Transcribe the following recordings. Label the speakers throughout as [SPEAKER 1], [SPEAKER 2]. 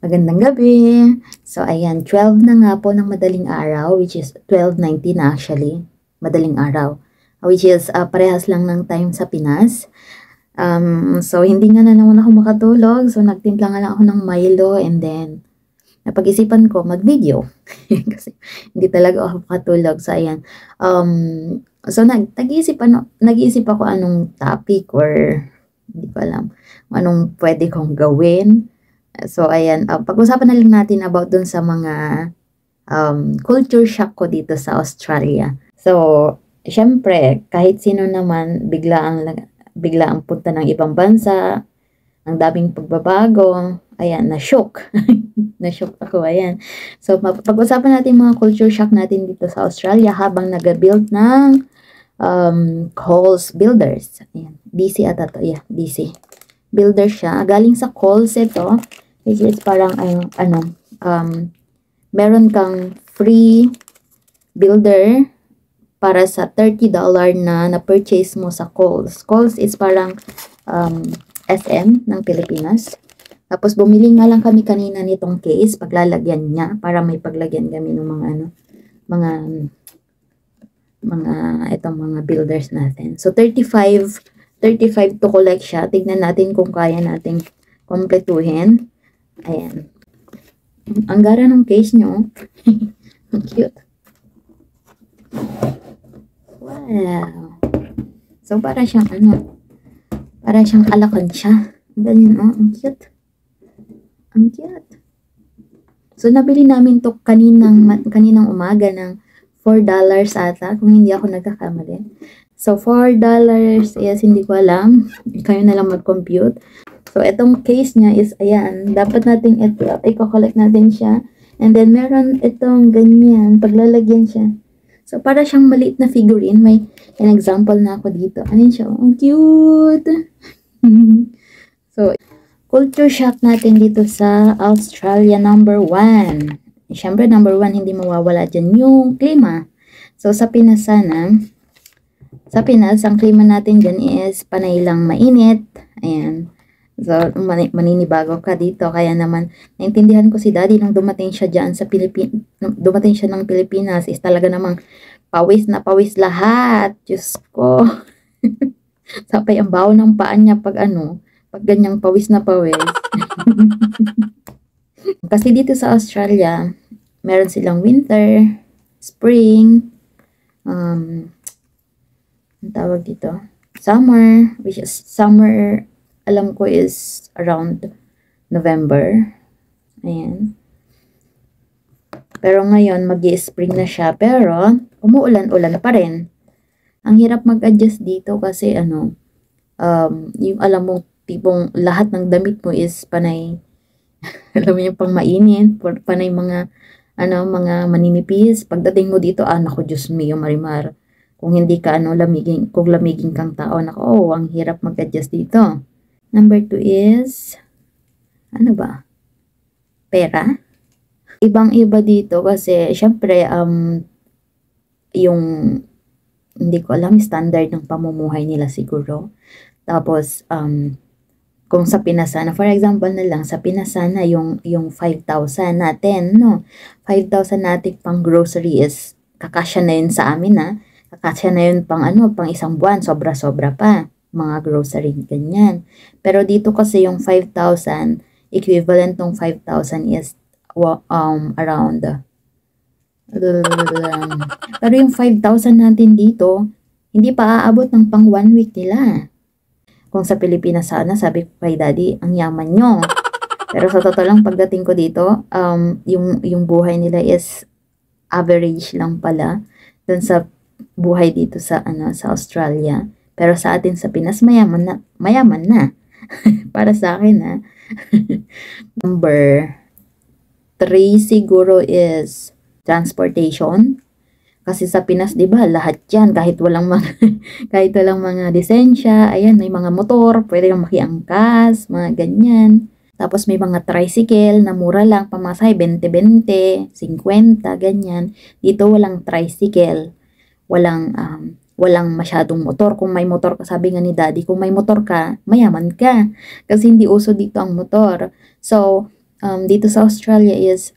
[SPEAKER 1] Magandang gabi. So, ayan, 12 na nga po ng madaling araw, which is 12:19 actually, madaling araw, which is parehas lang ng time sa Pinas. So, hindi nga na naman ako makatulog, so nagtimpla nga lang ako ng Milo and then napag-isipan ko mag-video kasi hindi talaga ako makatulog. So, ayan. So, nag-iisip ako anong topic or hindi ko alam anong pwede kong gawin. So, ayan, pag-usapan na lang natin about dun sa mga culture shock ko dito sa Australia. So, syempre, kahit sino naman, bigla ang punta ng ibang bansa, ang daming pagbabago, ayan, na-shock. Na-shock ako, ayan. So, pag-usapan natin mga culture shock natin dito sa Australia habang nag-build ng Coles Builders. Ayan, DC ata to, yeah, DC. Builder siya. Galing sa Coles ito. Which is parang meron kang free builder para sa $30 na purchase mo sa Coles. Coles is parang SM ng Pilipinas. Tapos bumili nga lang kami kanina nitong case, paglalagyan niya para may paglagyan kami ng mga builders natin. So 35 to collect siya. Tignan natin kung kaya nating kompletuhin. Ayan. Ang gara ng case nyo. Ang cute. Wow. So, para siyang alakan siya. Ganyan, oh. Ang cute. Ang cute. So, nabili namin to kaninang umaga ng $4 ata, kung hindi ako nagkakamali. So, $4 is, hindi ko alam. Kayo na lang mag-compute. So, itong case niya is, ayan, dapat natin ito, i-collect natin siya. And then, meron itong ganyan, paglalagyan siya. So, para siyang maliit na figurine. May an example na ako dito. Ano siya? Ang cute! So, culture shock natin dito sa Australia number 1. Siyempre, number 1, hindi mawawala dyan yung klima. So, sa Pinas, ang klima natin dyan is panay lang mainit. Ayan. So, maninibago ka dito. Kaya naman, naintindihan ko si Daddy nung dumating siya dyan sa dumating siya ng Pilipinas is talaga namang pawis na pawis lahat. Diyos ko. Sapay ang baho ng paan niya pag ganyang pawis na pawis. Kasi dito sa Australia, meron silang winter, spring, ang tawag dito, summer, which is summer, alam ko is around November. Ayan. Pero ngayon, magi-spring na siya. Pero, umuulan-ulan pa rin. Ang hirap mag-adjust dito kasi yung alam mo, tipong lahat ng damit mo is panay, alam mo yung pang mainit, panay mga maninipis. Pagdating mo dito, naku, Diyos mio, Marimar. Kung hindi ka, kung lamigin kang tao, naku, ang hirap mag-adjust dito. Number 2 is, pera. Ibang-iba dito kasi, syempre, yung, hindi ko alam, standard ng pamumuhay nila siguro. Tapos, kung sa Pinas sana, for example na lang, sa Pinas sana, yung 5,000 natin, no? 5,000 natin pang grocery is, kakasya na yun sa amin, kakasya na yun pang isang buwan, sobra-sobra pa. Mga grocery, ganyan. Pero dito kasi yung 5,000, equivalent ng 5,000 is around pero yung 5,000 natin dito, hindi pa aabot ng pang 1 week nila. Kung sa Pilipinas sana, sabi ko kay Daddy, ang yaman nyo. Pero sa totoo lang, pagdating ko dito, yung buhay nila is average lang pala dun sa buhay dito sa Australia. Pero sa atin sa Pinas, mayaman na. Para sa akin, Number 3 siguro is transportation. Kasi sa Pinas, 'di ba, lahat 'yan kahit walang mga lisensya, ayan, may mga motor, pwede kang makiangkas, mga ganyan. Tapos may mga tricycle na mura lang, pamasahe 20-20, 50, ganyan. Dito walang tricycle. Walang masyadong motor. Kung may motor ka, sabi nga ni Daddy, kung may motor ka, mayaman ka. Kasi hindi uso dito ang motor. So, dito sa Australia is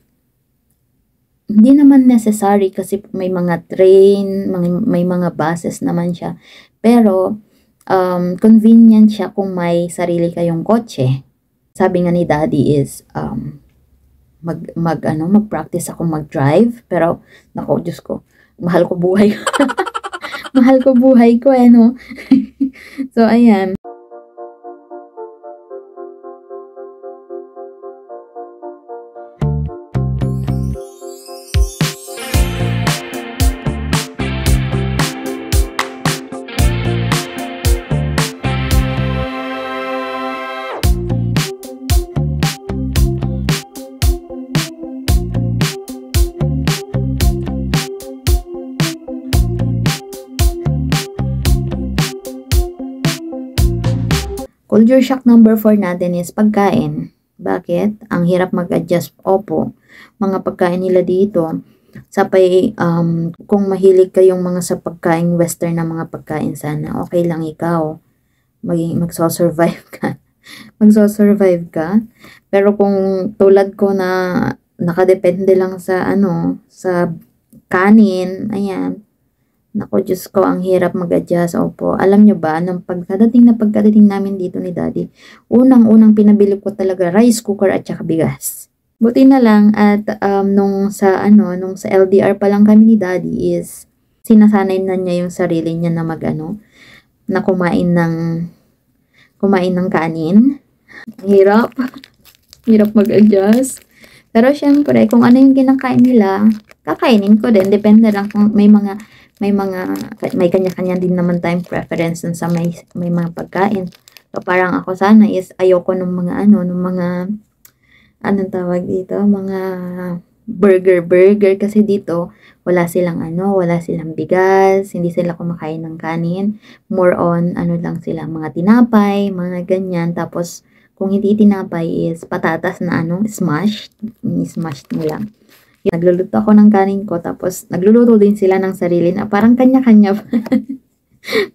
[SPEAKER 1] hindi naman necessary kasi may mga train, may mga buses naman siya. Pero, convenient siya kung may sarili kayong kotse. Sabi nga ni Daddy is, mag-practice ako mag-drive. Pero, nako, Diyos ko, mahal ko buhay ko. Mahal ko buhay ko, no? So, ayan. Culture shock number 4 natin is pagkain. Bakit? Ang hirap mag-adjust. Opo, mga pagkain nila dito. Sapay, kung mahilig kayong mga sa pagkain western na mga pagkain sana, okay lang ikaw. Magso-survive ka. Magso-survive ka. Pero kung tulad ko na nakadepende lang sa sa kanin, ayan. Naku, Diyos ko, ang hirap mag-adjust. Opo. Alam nyo ba, nung pagkadating namin dito ni Daddy, unang-unang pinabili ko talaga rice cooker at saka bigas. Buti na lang at nung sa LDR pa lang kami ni Daddy is sinasanay na niya yung sarili niya na na kumain ng kanin. Hirap. Hirap mag-adjust. Pero syempre, kung ano yung kinakain nila, kakainin ko din. Depende lang kung may kanya-kanya din naman time preference sa may mga pagkain. So, parang ako sana is ayoko nung mga anong tawag dito, mga burger kasi dito wala silang bigas, hindi sila kumakain ng kanin, more on lang sila, mga tinapay, mga ganyan. Tapos kung hindi tinapay is patatas na smashed mo lang. Nagluluto ako ng kanin ko, tapos nagluluto din sila ng sarili na parang kanya-kanya.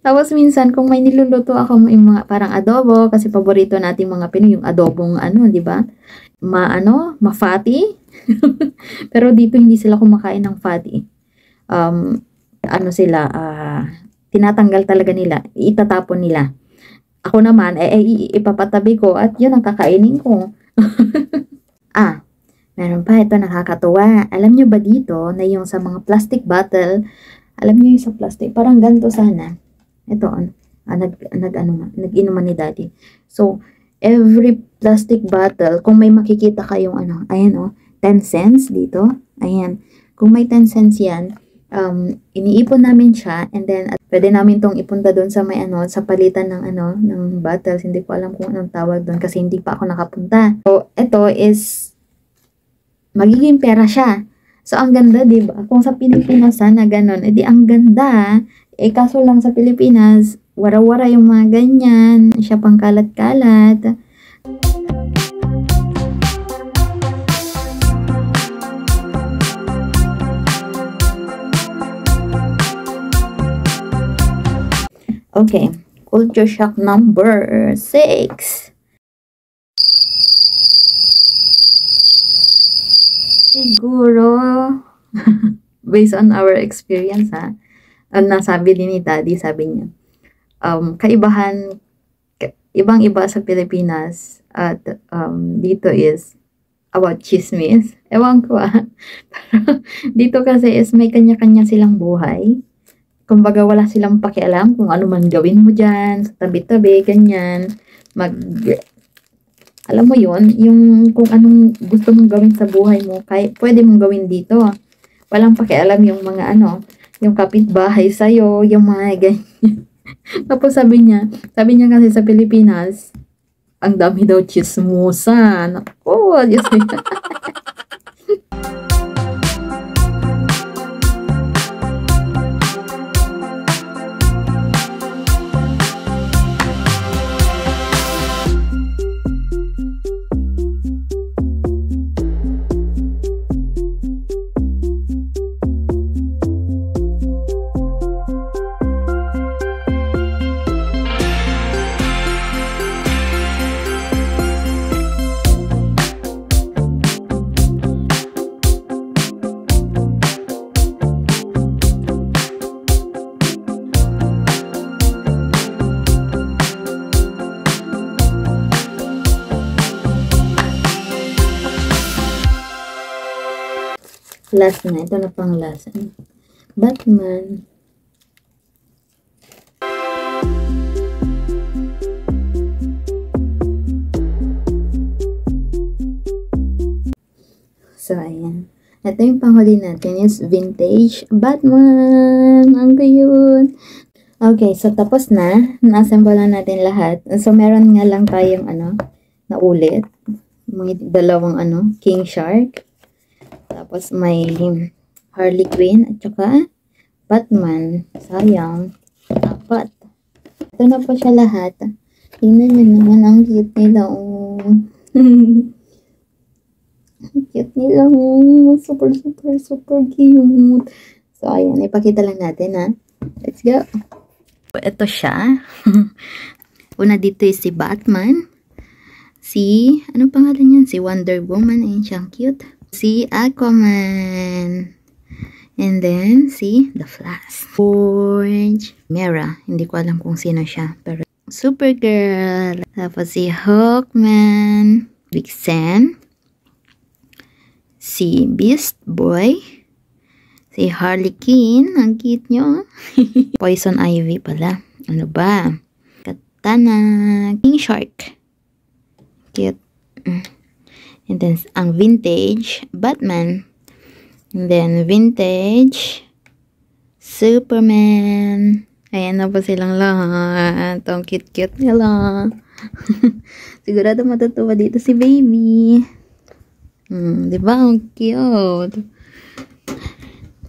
[SPEAKER 1] Tapos minsan kung may niluluto ako, may mga parang adobo, kasi paborito nating mga Pinoy yung adobong di ba? Ma-fatty. Pero dito hindi sila kumakain ng fatty. Tinatanggal talaga nila, itatapon nila. Ako naman, ipapatabi ko at yun ang kakainin ko. Meron pa, ito nakakatuwa. Alam nyo ba dito na yung sa mga plastic bottle, alam nyo yung sa plastic, parang ganito sana. Ito, nag-inuman ni Daddy. So, every plastic bottle, kung may makikita kayong ayan 10 cents dito, ayan. Kung may 10 cents yan, iniipon namin siya, and then pwede namin tong ipunta doon sa may sa palitan ng bottles. Hindi ko alam kung anong tawag doon kasi hindi pa ako nakapunta. So, ito is magiging pera siya. So, ang ganda, diba? Kung sa Pilipinas sana ganon, edi ang ganda. Kaso lang sa Pilipinas, wara-wara yung mga ganyan. Siya pang kalat-kalat. Okay, culture shock number 6. Siguro, based on our experience nasabi din ni Daddy, sabi niya, ibang-iba sa Pilipinas at dito is about chismis. Ewan ko dito kasi is may kanya-kanya silang buhay. Kumbaga wala silang pakialam kung ano man gawin mo dyan, sa tabi-tabi, ganyan. Alam mo yon, yung kung anong gusto mong gawin sa buhay mo, pwede mong gawin dito. Walang pakialam yung mga yung kapitbahay sa'yo, yung mga ganyan. Tapos sabi niya kasi sa Pilipinas, ang dami daw chismosa. Naku, Diyos ko. Last na. Ito na pang last. Batman. So, ayan. Ito yung panghuli natin is Vintage Batman. Ang cute. Okay, so tapos na. Na-assemble na natin lahat. So, meron nga lang tayong na ulit. May dalawang King Shark. Tapos may Harley Quinn at saka Batman. Sayang. Dapat. Ito na po siya lahat. Tingnan nyo naman ang cute nila. Oh. Cute nila. Oh. Super cute. So, ayan. Ipakita lang natin, ha. Let's go. Ito siya. Una dito is si Batman. Anong pangalan niyan? Si Wonder Woman. Ayan siyang cute. Si Aquaman. And then, si The Flash. Orange. Mera. Hindi ko alam kung sino siya. Pero, Supergirl. Tapos si Hawkman. Vixen. Si Beast Boy. Si Harley Quinn. Ang cute nyo. Poison Ivy pala. Ano ba? Katana. King Shark. Cute. And then, ang Vintage Batman. And then, Vintage Superman. Ayan na po silang lahat. Ang cute-cute nila. Sigurado matutuwa dito si baby. Diba? Ang cute.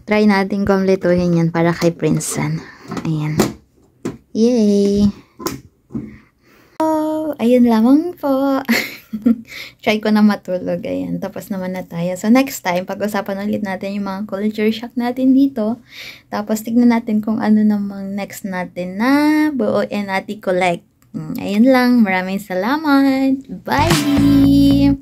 [SPEAKER 1] Try natin kumpletuhin yan para kay Princeton. Ayan. Yay! Oh, ayun lamang po. Try ko na matulog. Ayan. Tapos naman na tayo. So, next time, pag-usapan ulit natin yung mga culture shock natin dito. Tapos, tignan natin kung ano namang next natin na buuin natin collect. Ayun lang. Maraming salamat. Bye!